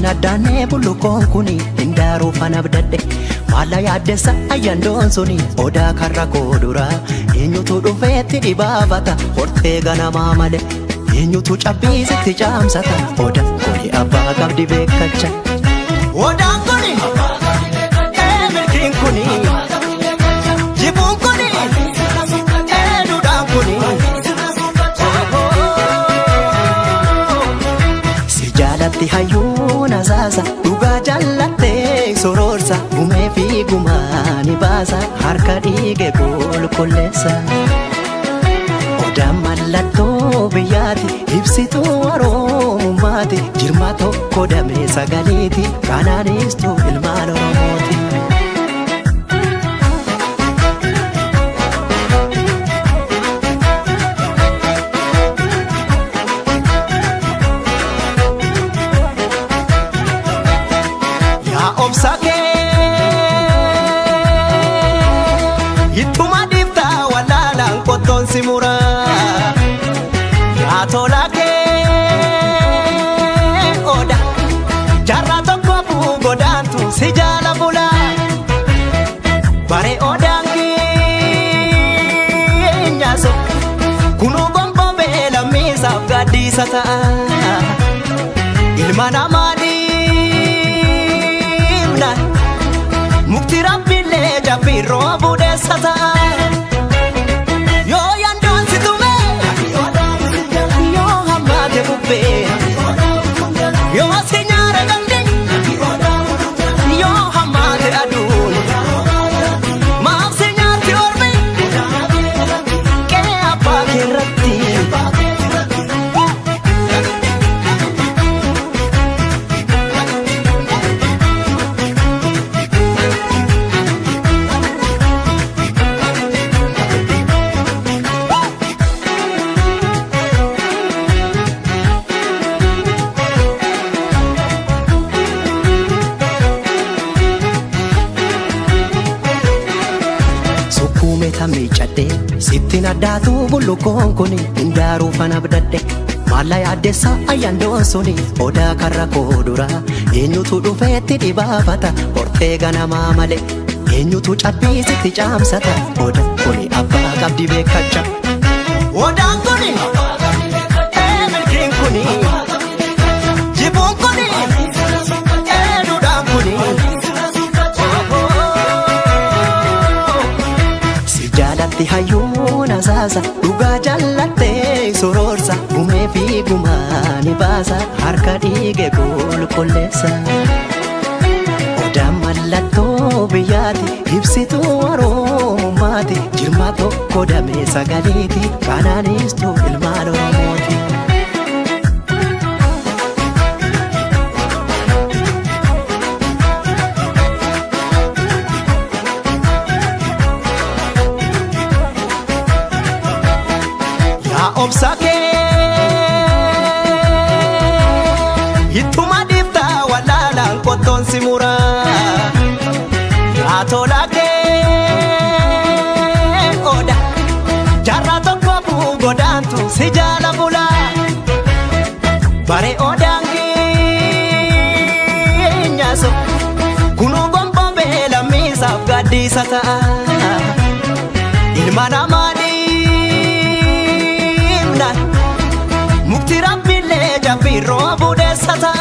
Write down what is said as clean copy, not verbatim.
Sittin addaanee bullukoon kuni hindaaruu fanabdadhe maalla yaaddessa ayyandoon suni odaa karra koodura eenyutu dhufeetti dhibaafata hortee ganamaa male eenyutu cabbiisitti caamsata oda kuni abbaa qabdi beekacha odaan kuni milkiin kuni jibuun kuni duudhaan kuni si jaalatti hayyuun asaasa dhugaa jallattee sororsa gumee fi gumaani baasa harka dhiige qulqulleessa odaan mallattoo biyyaati ibsituu oromummaati jirma tokko damee sagaleeti kanaanistuu ilmaan oromooti. Obsake ittuma difta walalaan qottoon si mura yaa tolake oda jarra tokko buu godaantu si jaala bula bare odaan keenyaaso kunuu gomboo beela miisaaf gaddiisa ta'a ilma namaa mukti rabbiillee jabbii roobu deessata yoo yandoon si tume yoo hammaate bubbee yoo si nyaara gandi yoo hammaate aduun maaf si nyaarti ormi qee abbaa keerratti sittin addaatu bullukoon kuni hindaaruu fanabdadhe maalla yaaddessa ayyandoon suni odaa karra koodura eenyutu dhufeetti dhibaafata hortee ganamaa male eenyutu cabbiisitti caamsata oda kuni abbaa qabdi beekacha odaan kuni milkiin kuni jibuun kuni duudhaan kuni jaalatti hayyuun asaasa dhugaa jallattee sororsa gumee fi gumaani baasa harka dhiige qulqulleessa odaan mallattoo biyyaati ibsituu oromummaati jirma tokko damee sagaleeti kanaanistuu ilmaan oromooti. Obsake ittuma difta walalaan qottoon si mura yaa tolake oda jarra tokko buu godaantu si jaala bula bare odaan keenyaaso kunuu gomboo beela miisaaf gaddiisa ta'a ilma namaa mukti rabbiillee jabbii roobu deessata